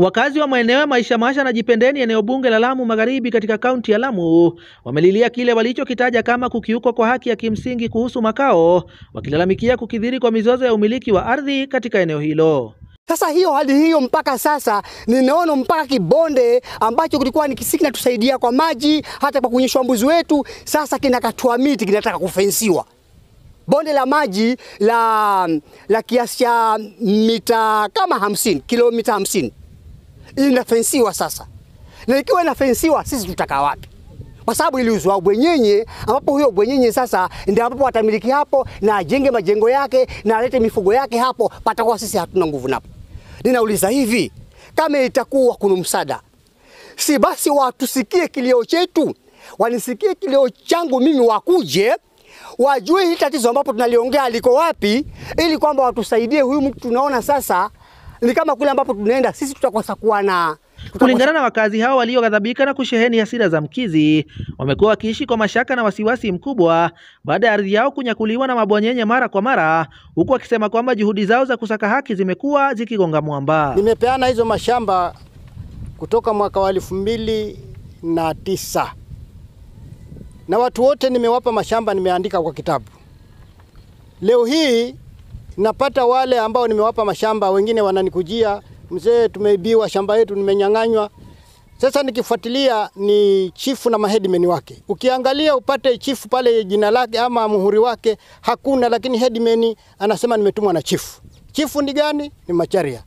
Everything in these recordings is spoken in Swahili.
Wakazi wa maeneo ya Maisha Masha na Jipendeni eneo bunge la Lamu Magharibi katika kaunti ya Lamu wamelilia kile walichokitaja kama kukiukwa kwa haki ya kimsingi kuhusu makao, wakilalamikia kukithiri kwa mizozo ya umiliki wa ardhi katika eneo hilo. Sasa hali hiyo mpaka sasa ninaona mpaka kibonde ambacho kulikuwa ni kisiki na tusaidia kwa maji hata kwa kunyeshwa mbuzi wetu, sasa kinakatwa miti, kinataka kufensiwa. Bonde la maji la kiasi cha mita kama 50, kilomita 50 inafensiwa sasa. Na ikiwa inafensiwa sisi tutaka wapi? Kwa sababu iliuzwa bwenyenye, ambapo huyo bwenyenye sasa ndio ambapo watamiliki hapo na ajenge majengo yake na alete mifugo yake hapo, patakuwa sisi hatuna nguvu napo. Ninauliza hivi, kama itakuwa kuna msaada, si basi watusikie kilio chetu, wanisikie kilio changu mimi, wakuje wajue hili tatizo ambapo tunaliongea liko wapi, ili kwamba watusaidie. Huyu mtu tunaona sasa ni kama kule ambapo tunaenda sisi tutakosa kuwa na. Kulingana na wakazi hao walioghadhabika na kusheheni hasira za mkizi, wamekuwa wakiishi kwa mashaka na wasiwasi mkubwa baada ya ardhi yao kunyakuliwa na mabwanyenye mara kwa mara, huku wakisema kwamba juhudi zao za kusaka haki zimekuwa zikigonga mwamba. Nimepeana hizo mashamba kutoka mwaka wa 2009. Na watu wote nimewapa mashamba, nimeandika kwa kitabu. Leo hii napata wale ambao nimewapa mashamba, wengine wananikujia, mzee, tumeibiwa shamba yetu, nimenyang'anywa. Sasa nikifuatilia ni chifu na maheadman wake. Ukiangalia upate chifu pale jina lake ama muhuri wake hakuna, lakini headman anasema nimetumwa na chifu. Chifu ni gani? Ni Macharia.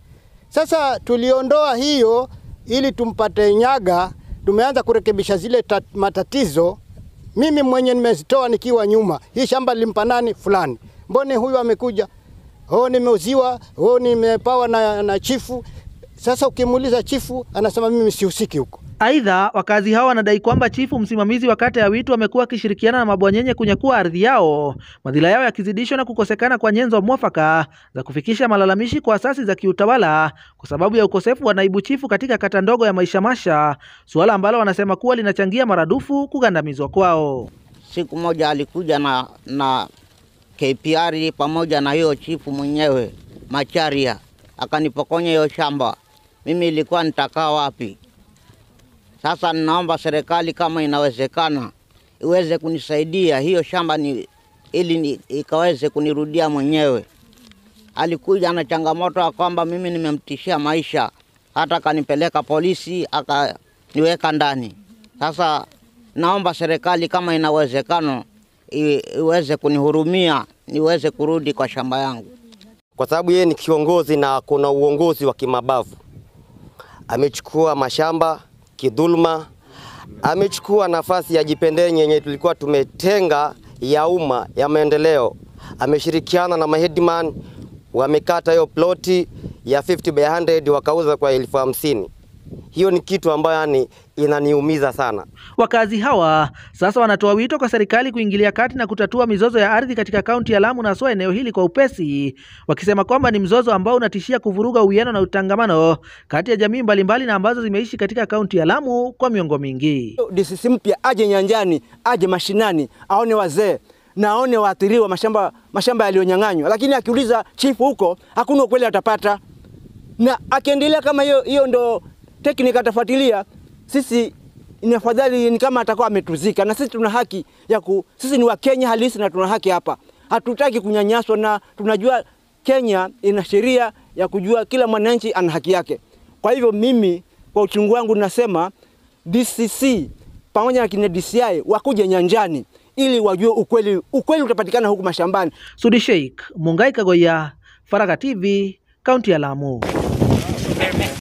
Sasa tuliondoa hiyo ili tumpate Nyaga, tumeanza kurekebisha zile matatizo. Mimi mwenye nimezitoa nikiwa nyuma. Hii shamba limpa nani? Fulani. Mbone huyu amekuja? Nimeuziwa, nimepawa na chifu. Sasa ukimuuliza chifu anasema mimi sihusiki huko. Aidha, wakazi hao wanadai kwamba chifu msimamizi wa kata ya Witu amekuwa akishirikiana na mabwanyenye kunyakua ardhi yao, madhila yao yakizidishwa na kukosekana kwa nyenzo mwafaka za kufikisha malalamishi kwa asasi za kiutawala kwa sababu ya ukosefu wa naibu chifu katika kata ndogo ya Maisha Masha, suala ambalo wanasema kuwa linachangia maradufu kugandamizwa kwao. Siku moja alikuja na KPR pamoja na hiyo chifu mwenyewe Macharia, akanipokonya hiyo shamba. Mimi ilikuwa nitakaa wapi? Sasa ninaomba serikali kama inawezekana iweze kunisaidia hiyo shamba ili ikaweze kunirudia mwenyewe. Alikuja na changamoto ya kwamba mimi nimemtishia maisha, hata kanipeleka polisi akaniweka ndani. Sasa naomba serikali kama inawezekana iweze kunihurumia niweze kurudi kwa shamba yangu. Kwa sababu yeye ni kiongozi na kuna uongozi wa kimabavu. Amechukua mashamba kidhulma, amechukua nafasi ya Jipendeni yenye tulikuwa tumetenga ya umma ya maendeleo. Ameshirikiana na maheadman, wamekata hiyo ploti ya 50 by 100 wakauza kwa 50,000. Hiyo ni kitu ambayo inaniumiza sana. Wakazi hawa sasa wanatoa wito kwa serikali kuingilia kati na kutatua mizozo ya ardhi katika kaunti ya Lamu na haswa eneo hili kwa upesi, wakisema kwamba ni mzozo ambao unatishia kuvuruga uwiano na utangamano kati ya jamii mbalimbali na ambazo zimeishi katika kaunti ya Lamu kwa miongo mingi. DCC mpya aje nyanjani, aje mashinani, aone wazee na aone waathiriwa mashamba yaliyonyang'anywa, lakini akiuliza chifu huko hakuna kweli atapata. Na akiendelea kama hiyo ndo teknika atafuatilia, sisi inafadhali ni kama atakuwa ametuzika, na sisi tuna haki sisi ni wa Kenya halisi na tuna haki hapa. Hatutaki kunyanyaswa, na tunajua Kenya ina sheria ya kujua kila mwananchi ana haki yake. Kwa hivyo mimi kwa uchungu wangu nasema DCC pamoja na kina DCI wakuje nyanjani ili wajue ukweli utapatikana huku mashambani. Sudi Sheikh, Mungai Kagoya, Faraka TV, kaunti ya Lamu.